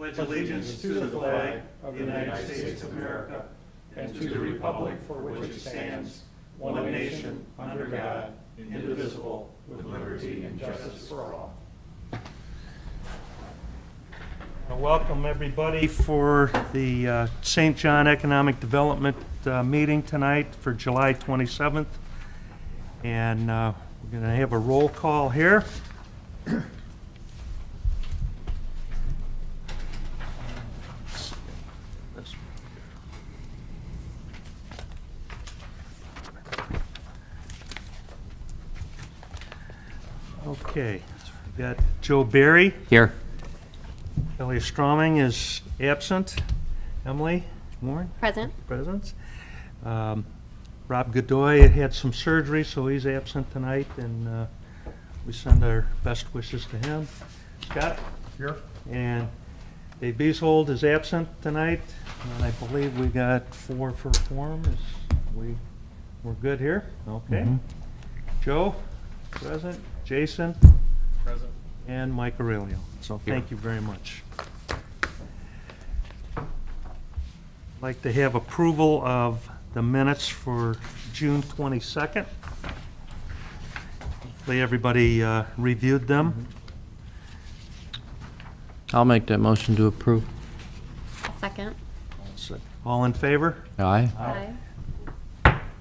pledge allegiance to the flag of the United States of America and to the republic for which it stands, one nation, under God, indivisible, with liberty and justice for all. Welcome everybody for the St. John Economic Development meeting tonight for July 27th. And we're going to have a roll call here. Okay, we got Joe Barry. Here. Kelly Stroming is absent. Emily Warren? Present. Present. Rob Godoy had some surgery, so he's absent tonight, and we send our best wishes to him. Scott? Here. And Dave Beasold is absent tonight, and I believe we got 4 for a quorum. We're good here? Okay. Mm-hmm. Joe? Present. Jason? Present. And Mike Aurelio. So thank you very much. I'd like to have approval of the minutes for June 22nd. Hopefully everybody reviewed them. I'll make that motion to approve. Second. So, all in favor? Aye. Aye.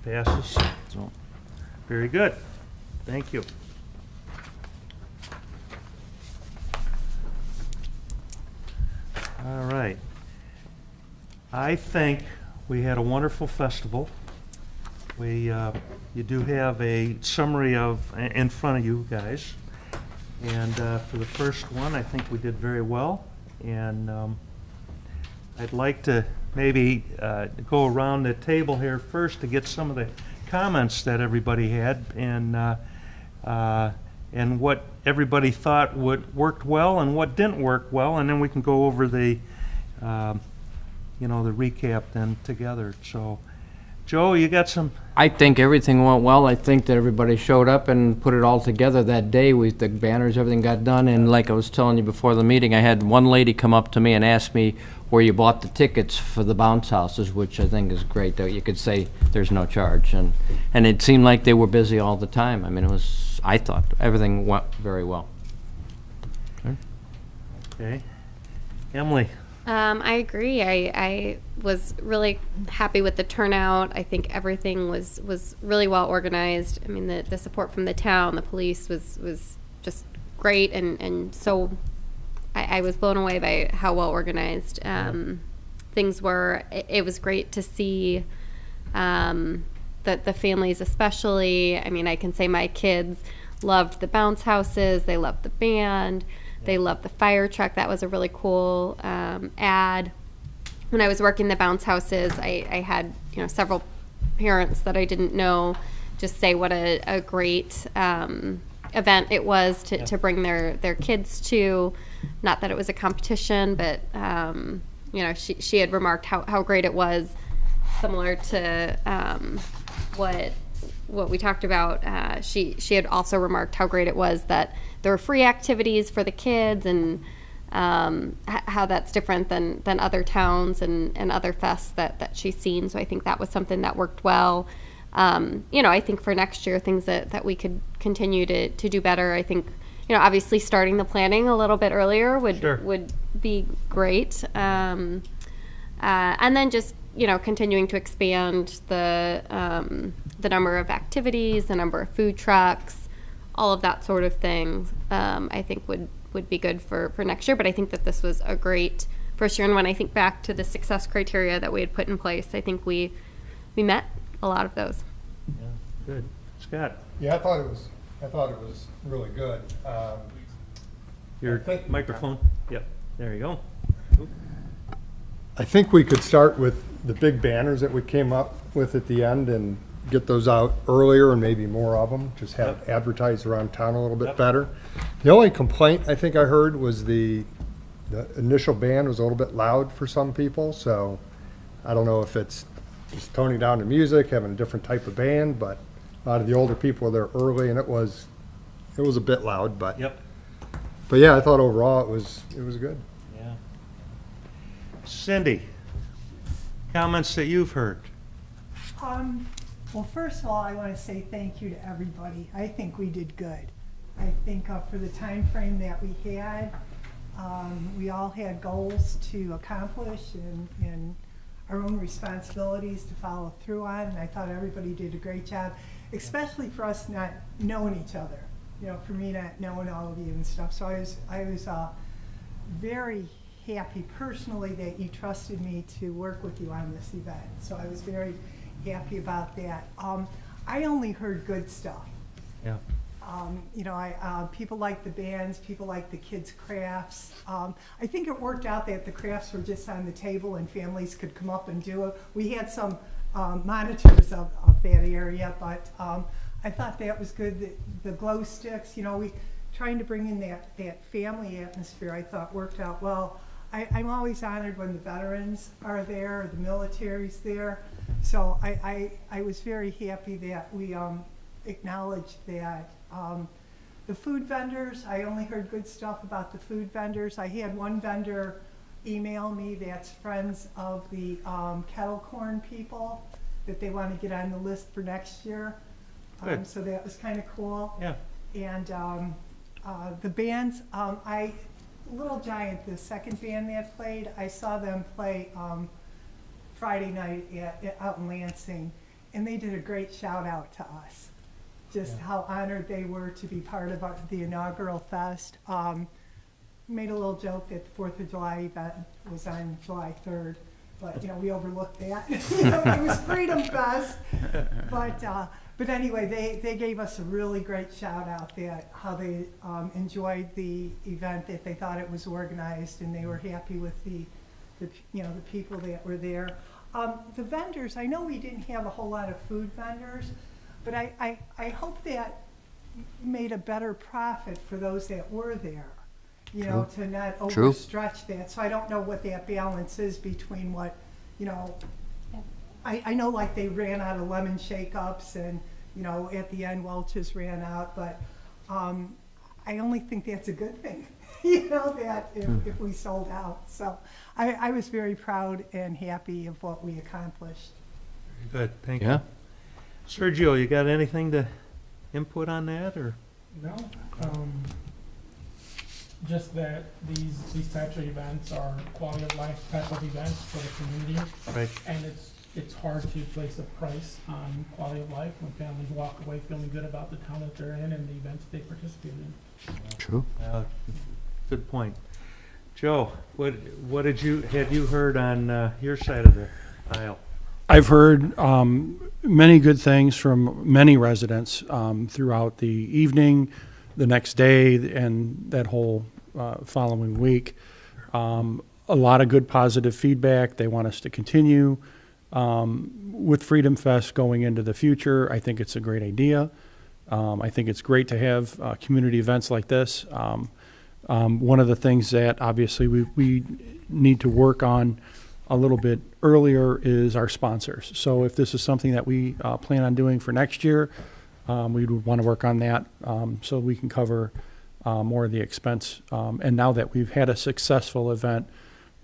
Passes. So, very good. Thank you. All right. I think we had a wonderful festival. You do have a summary of in front of you guys, and for the first one, I think we did very well. And I'd like to maybe go around the table here first to get some of the comments that everybody had, and what everybody thought worked well and what didn't work well, and then we can go over the the recap then together. So, Joe, you got some? I think everything went well. I think that everybody showed up and put it all together that day. The banners, everything got done. And like I was telling you before the meeting, I had one lady come up to me and ask me where you bought the tickets for the bounce houses, which I think is great, that you could say there's no charge. And it seemed like they were busy all the time. I mean, I thought everything went very well. Okay. Emily? I agree. I was really happy with the turnout. I think everything was really well organized. I mean, the support from the town, the police was just great, and so I was blown away by how well organized things were. It was great to see the families especially. I mean, I can say my kids loved the bounce houses. They loved the band. They loved the fire truck. That was a really cool ad. When I was working the bounce houses, I had several parents that I didn't know just say what a great event it was to bring their kids to. Not that it was a competition, but she had remarked how great it was, similar to what we talked about. She had also remarked how great it was that there were free activities for the kids, and how that's different than other towns and other fests that she's seen. So I think that was something that worked well. I think for next year, things that we could continue to do better. I think, obviously starting the planning a little bit earlier would be great. And then just, continuing to expand the number of activities, the number of food trucks, all of that sort of thing, I think would be good for next year. But I think that this was a great first year. And when I think back to the success criteria that we had put in place, I think we met a lot of those. Yeah, good. Scott? Yeah, I thought it was really good. Your microphone? Yep, there you go. I think we could start with the big banners that we came up with at the end and get those out earlier, and maybe more of them, just have it advertised around town a little bit better. The only complaint I think I heard was the initial band was a little bit loud for some people, so I don't know if it's just toning down the music, having a different type of band, but a lot of the older people were there early, and it was a bit loud, but Yep. but yeah, I thought overall it was good. Yeah. Cindy, comments that you've heard? Well, first of all, I want to say thank you to everybody. I think we did good. I think for the time frame that we had, we all had goals to accomplish and our own responsibilities to follow through on, and I thought everybody did a great job, especially for us not knowing each other. You know, for me not knowing all of you and stuff. So I was very happy personally that you trusted me to work with you on this event. So I was very happy about that. I only heard good stuff. Yeah. You know, people like the bands, people like the kids' crafts. I think it worked out that the crafts were just on the table and families could come up and do it. We had some monitors of that area, but I thought that was good. The glow sticks, you know, we trying to bring in that family atmosphere, I thought worked out well. I'm always honored when the veterans are there, the military's there. So I was very happy that we acknowledged that. The food vendors, I only heard good stuff about the food vendors. I had one vendor email me that's friends of the kettle corn people, that they want to get on the list for next year. Good. So that was kind of cool. Yeah. And the bands, Little Giant, the second band that played, I saw them play Friday night out in Lansing, and they did a great shout out to us. Just how honored they were to be part of the inaugural fest. Made a little joke that the 4th of July event was on July 3rd, but you know, we overlooked that. You know, it was Freedom Fest. But anyway, they gave us a really great shout out that how they enjoyed the event, that they thought it was organized, and they were happy with the people that were there. The vendors, I know we didn't have a whole lot of food vendors, but I hope that made a better profit for those that were there, you know, to not overstretch that. So I don't know what that balance is between what, you know, I know like they ran out of lemon shake-ups and, you know, at the end Welch's ran out, but I only think that's a good thing, you know, that if we sold out. So I was very proud and happy of what we accomplished. Good, thank Yeah. you. Sergio, you got anything to input on that, or? No, just that these types of events are quality of life type of events for the community, Right. and it's hard to place a price on quality of life when families walk away feeling good about the town that they're in and the events they participate in. True. Good point. Joe, what had you heard on your side of the aisle? I've heard many good things from many residents throughout the evening, the next day, and that whole following week. A lot of good positive feedback. They want us to continue with Freedom Fest going into the future. I think it's a great idea. I think it's great to have community events like this. One of the things that obviously we need to work on a little bit earlier is our sponsors. So if this is something that we plan on doing for next year, we would want to work on that so we can cover more of the expense. And now that we've had a successful event,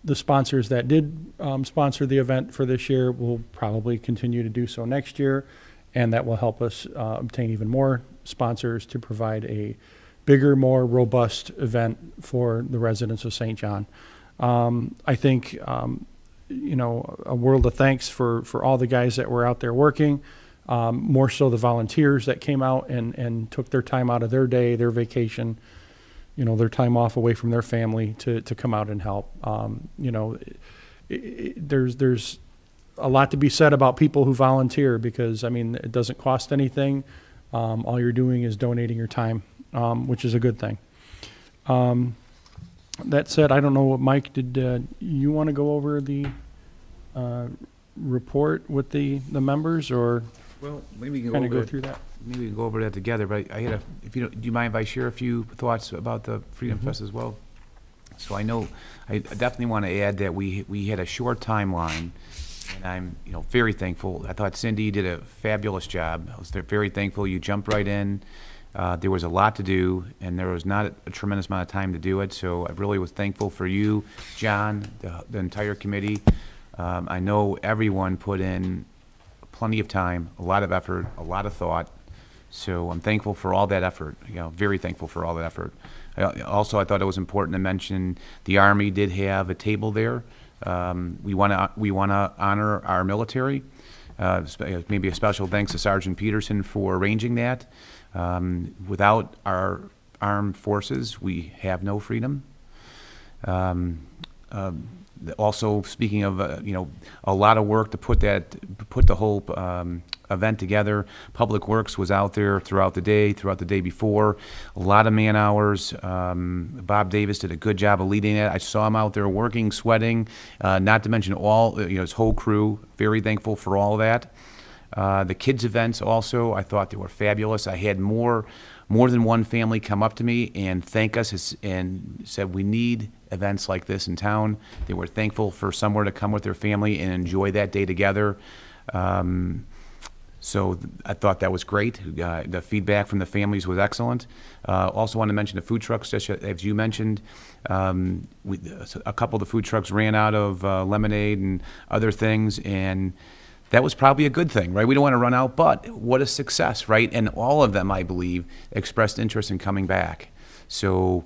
the sponsors that did sponsor the event for this year will probably continue to do so next year, and that will help us obtain even more sponsors to provide a bigger, more robust event for the residents of St. John. I think you know, a world of thanks for all the guys that were out there working, more so the volunteers that came out and took their time out of their day, their vacation, you know, their time off away from their family to come out and help. You know, there's a lot to be said about people who volunteer because, I mean, it doesn't cost anything. All you're doing is donating your time, which is a good thing. That said, I don't know what, Mike, did you want to go over the report with the members, or Well, maybe we can kind of go over through that? maybe we can go over that together. But I had if you don't, do you mind if I share a few thoughts about the Freedom Fest as well? So I know I definitely want to add that we had a short timeline, and I'm very thankful. I thought Cindy did a fabulous job. I was very thankful you jumped right in. There was a lot to do, and there was not a tremendous amount of time to do it, so I really was thankful for you, John, the entire committee. I know everyone put in plenty of time, a lot of effort, a lot of thought, so I'm thankful for all that effort, very thankful for all that effort. Also, I thought it was important to mention the Army did have a table there. We want to honor our military. Maybe a special thanks to Sergeant Peterson for arranging that. Without our armed forces, we have no freedom. Also, speaking of, a lot of work to put the whole event together. Public Works was out there throughout the day before. A lot of man hours. Bob Davis did a good job of leading it. I saw him out there working, sweating, not to mention his whole crew. Very thankful for all of that. The kids' events also, I thought they were fabulous. I had more than one family come up to me and thank us and said, we need events like this in town. They were thankful for somewhere to come with their family and enjoy that day together. So I thought that was great. The feedback from the families was excellent. Also want to mention the food trucks, just as you mentioned. A couple of the food trucks ran out of lemonade and other things, and that was probably a good thing, right? We don't want to run out, but what a success, right? And all of them, I believe, expressed interest in coming back. So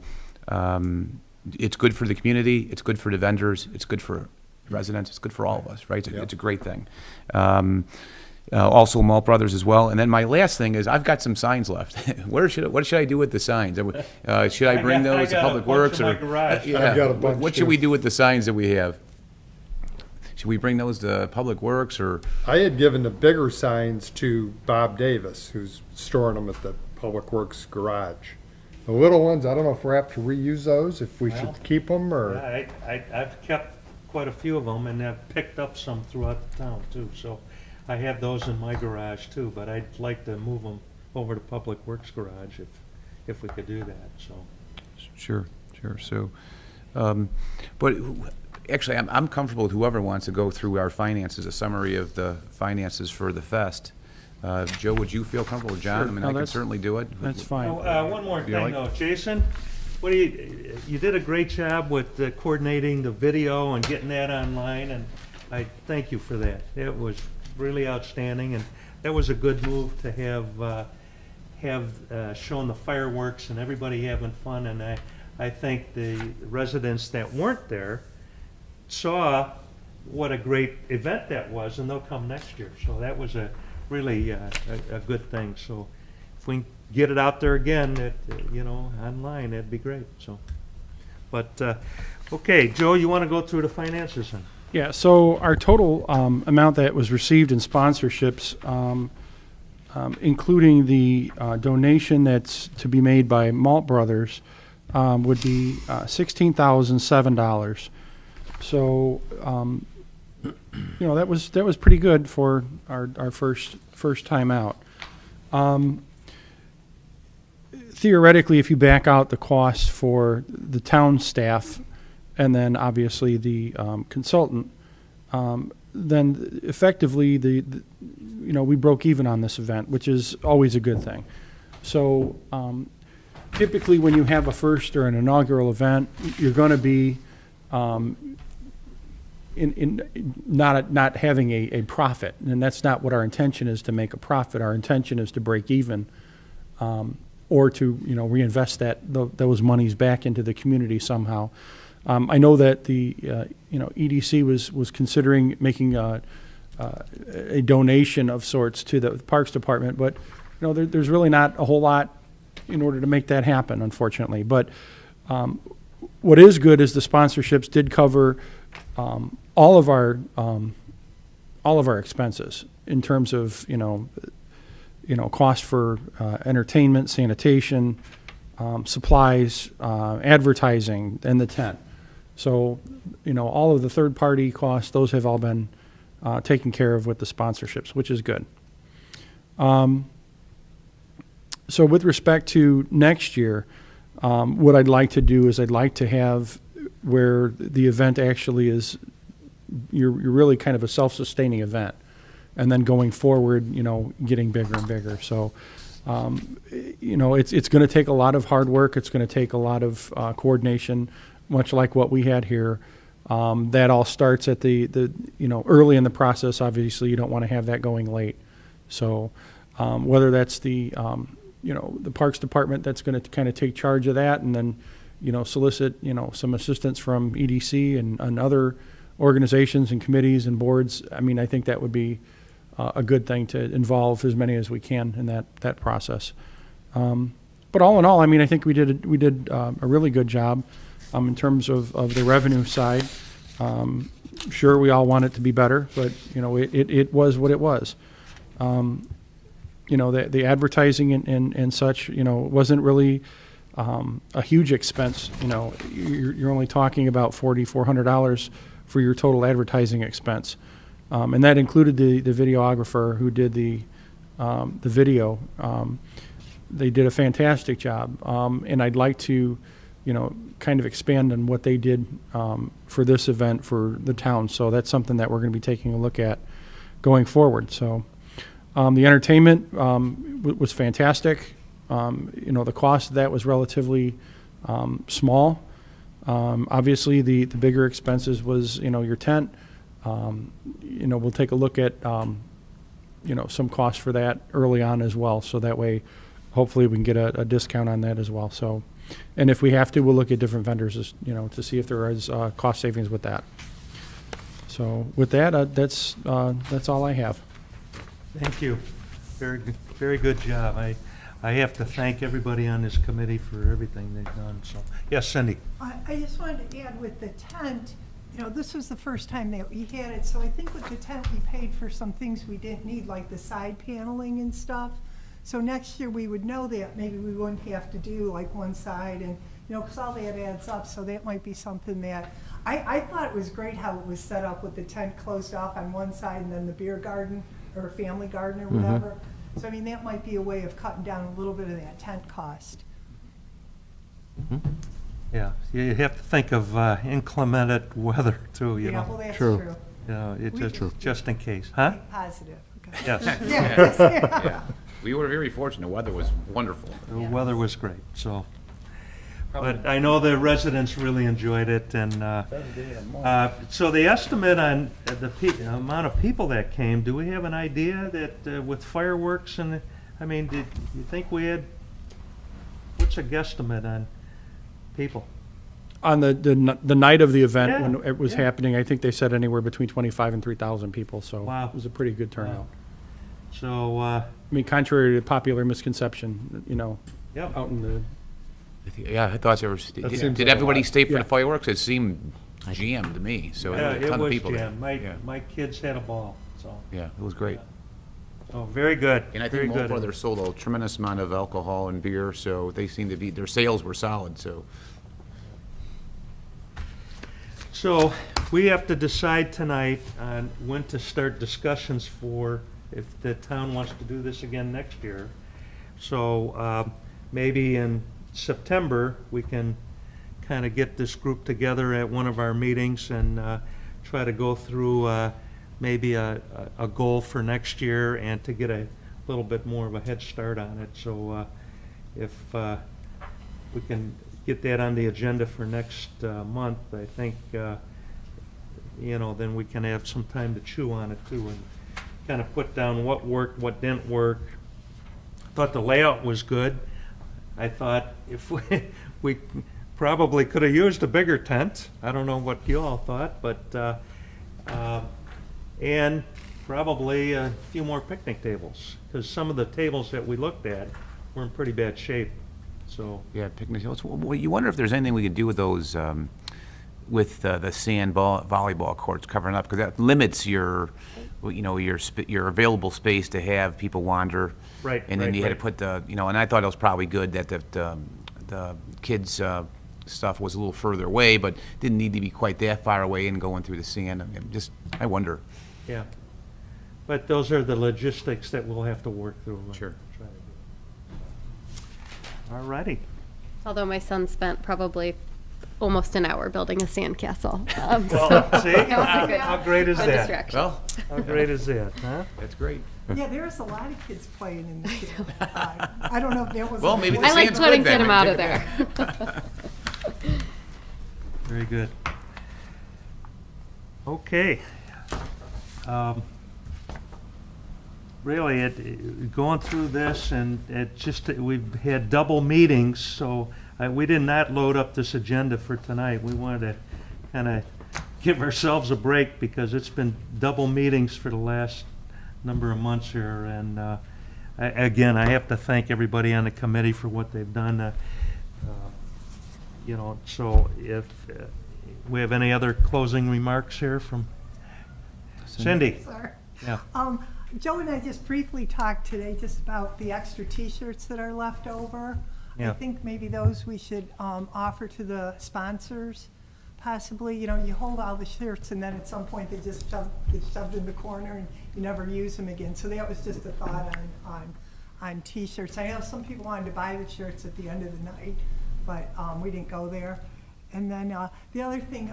it's good for the community, it's good for the vendors, it's good for residents, it's good for all of us, right? It's a great thing. Also Malt Brothers as well. And then my last thing is I've got some signs left. What should I do with the signs? Should I bring those to Public Works? I've got a bunch What should too. we do with the signs that we have? Should we bring those to Public Works or? I had given the bigger signs to Bob Davis, who's storing them at the Public Works garage. The little ones, I don't know if we're apt to reuse those, if we should keep them or. I've kept quite a few of them, and I've picked up some throughout the town too, so I have those in my garage too, but I'd like to move them over to Public Works garage if we could do that, so. Sure. So, but actually, I'm comfortable with whoever wants to go through our finances, a summary of the finances for the fest. Joe, would you feel comfortable with John? Sure. I mean, No, I can that's- certainly do it. That's fine. One more You thing like- though, Jason, you did a great job with coordinating the video and getting that online, and I thank you for that. It was really outstanding, and that was a good move to have shown the fireworks and everybody having fun, and I think the residents that weren't there saw what a great event that was, and they'll come next year. So that was really a good thing. So if we can get it out there again, online, that'd be great. So, but okay, Joe, you want to go through the finances then? Yeah, so our total amount that was received in sponsorships, including the donation that's to be made by Malt Brothers, would be $16,007. So, that was pretty good for our first time out. Theoretically, if you back out the cost for the town staff and then obviously the consultant, then effectively we broke even on this event, which is always a good thing. So typically when you have a first or an inaugural event, you're going to be not having a profit, and that's not what our intention is, to make a profit. Our intention is to break even, or to reinvest those monies back into the community somehow. I know that the EDC was considering making a donation of sorts to the Parks Department, but there's really not a whole lot in order to make that happen, unfortunately. But what is good is the sponsorships did cover all of our expenses in terms of cost for entertainment, sanitation, supplies, advertising, and the tent. So all of the third-party costs, those have all been taken care of with the sponsorships, which is good. So with respect to next year, what I'd like to do is I'd like to have where the event actually is, you're really kind of a self-sustaining event, and then going forward, getting bigger and bigger. So You know, it's going to take a lot of hard work. It's going to take a lot of coordination, much like what we had here. That all starts at the you know, early in the process. Obviously, you don't want to have that going late. So whether that's the you know, the Parks Department that's going to kind of take charge of that, and then, you know, solicit, you know, some assistance from EDC and other organizations and committees and boards. I mean, I think that would be a good thing to involve as many as we can in that process. But all in all, I mean, I think we did a really good job in terms of the revenue side. Sure, we all want it to be better, but, you know, it was what it was. You know, the advertising and such, you know, wasn't really a huge expense. You know, you're only talking about $4,400 for your total advertising expense. And that included the videographer who did the video. They did a fantastic job. And I'd like to, you know, kind of expand on what they did for this event for the town. So that's something that we're going to be taking a look at going forward. So the entertainment was fantastic. You know, the cost of that was relatively small. Obviously, the bigger expenses was, you know, your tent. You know, we'll take a look at, you know, some costs for that early on as well. So that way, hopefully we can get a discount on that as well. So, and if we have to, we'll look at different vendors, you know, to see if there is cost savings with that. So with that, that's all I have. Thank you. Very good job. I have to thank everybody on this committee for everything they've done. So, yes, Cindy. I just wanted to add with the tent, you know, this was the first time that we had it, so I think with the tent, we paid for some things we didn't need, like the side paneling and stuff. So next year, we would know that maybe we wouldn't have to do like one side, and, you know, because all that adds up, so that might be something that, I thought it was great how it was set up with the tent closed off on one side and then the beer garden or family garden or whatever. So, I mean, that might be a way of cutting down a little bit of that tent cost. Yeah, you have to think of inclement weather too, you Yeah, know. well, that's True. true. You know, it We- just in case, huh? Be positive, okay. Yes, Yes, yeah. Yeah, we were very fortunate. The weather was wonderful. the weather was great, so. But I know the residents really enjoyed it, and so the estimate on the amount of people that came, do we have an idea that with fireworks and, I mean, did you think we had, what's a guesstimate on people? On the night of the event, Yeah, when it was yeah. happening, I think they said anywhere between 25 and 3,000 people, so Wow. it was a pretty good turnout. So, I mean, contrary to popular misconception, you know, yeah. out in the, Yeah, I thought there was, seems did like a everybody lot. stay for Yeah. the fireworks? It seemed jammed to me, so Yeah, there was a it ton of was people there. jammed. Yeah, My kids had a ball, so. yeah, it was great. Oh, very good. And I very think Mole good. Brothers sold a tremendous amount of alcohol and beer, so they seemed to be, their sales were solid, so. So we have to decide tonight on when to start discussions for if the town wants to do this again next year. So maybe in September, we can kind of get this group together at one of our meetings and try to go through maybe a goal for next year and to get a little bit more of a head start on it. So if we can get that on the agenda for next month, I think, you know, then we can have some time to chew on it too and kind of put down what worked, what didn't work. Thought the layout was good. I thought if we probably could have used a bigger tent. I don't know what you all thought, but, and probably a few more picnic tables, because some of the tables that we looked at were in pretty bad shape, so. Yeah, picnic tables. Well, you wonder if there's anything we could do with those, with the sand volleyball courts covering up, because that limits your, you know, your available space to have people wander. Right, And then right, you had to right. put the, you know, and I thought it was probably good that the kids' stuff was a little further away, but didn't need to be quite that far away and going through the sand. I mean, I wonder. Yeah, but those are the logistics that we'll have to work through. and Sure. try to do. All righty. Although my son spent probably almost an hour building a sandcastle. Well, see, That was a good- how great is fun that? distraction. Well, How great is that, huh? that's great. Yeah, there's a lot of kids playing in the field. I don't know if that was. Well, maybe the I like sand's to let good him get then. him out of Take there. Very good. Okay. Really, going through this, and it just, we've had double meetings, so we did not load up this agenda for tonight. We wanted to kind of give ourselves a break because it's been double meetings for the last number of months here. And again, I have to thank everybody on the committee for what they've done. You know, so if we have any other closing remarks here from Cindy? Sorry. Yeah. Joe and I just briefly talked today just about the extra T-shirts that are left over. Yeah. I think maybe those we should offer to the sponsors, possibly. You know, you hold all the shirts and then at some point they just get shoved in the corner and you never use them again. So that was just a thought on T-shirts. I know some people wanted to buy the shirts at the end of the night, but we didn't go there. And then the other thing,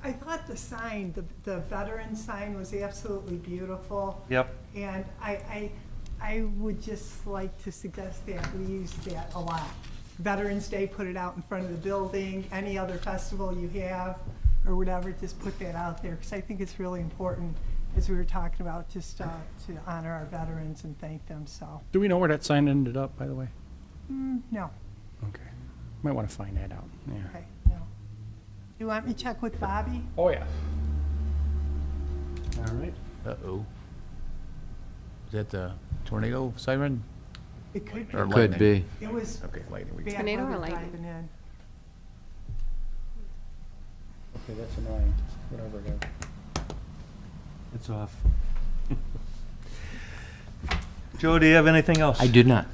I thought the sign, the veteran sign was absolutely beautiful. Yep. And I would just like to suggest that we use that a lot. Veterans Day, put it out in front of the building. Any other festival you have or whatever, just put that out there. Because I think it's really important, as we were talking about, just to honor our veterans and thank them. So, Do we know where that sign ended up, by the way? no. Okay. Might want to find that out, yeah. Okay, no. You want me to check with Bobby? Oh, yeah. All right. Uh-oh. Is that the tornado siren? It could be. Or Could lightning? be. It was Okay, lightning. We- bad Tornado or weather lightning? driving in. Okay, that's annoying, whatever it is. It's off. Joe, do you have anything else? I do not.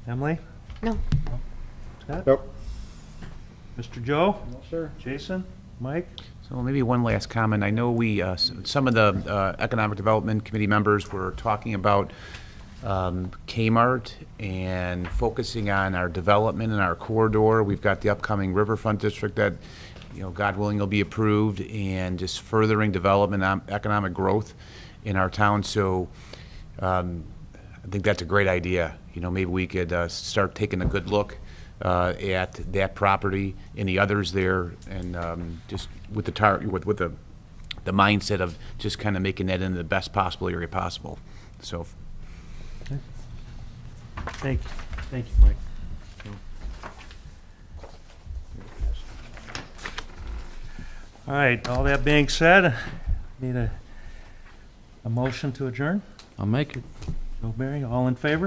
Emily? No. Scott? Nope. Mr. Joe? No, sir. Jason? Mike? So maybe one last comment. I know we, some of the Economic Development Committee members were talking about Kmart and focusing on our development and our corridor. We've got the upcoming Riverfront District that, you know, God willing, will be approved, and just furthering development and economic growth in our town. So I think that's a great idea. You know, maybe we could start taking a good look at that property and the others there, and just with the the mindset of just kind of making that into the best possible area possible. So, Thank you. Thank you, Mike. All right, all that being said, need a motion to adjourn? I'll make it. Joe Barry, all in favor?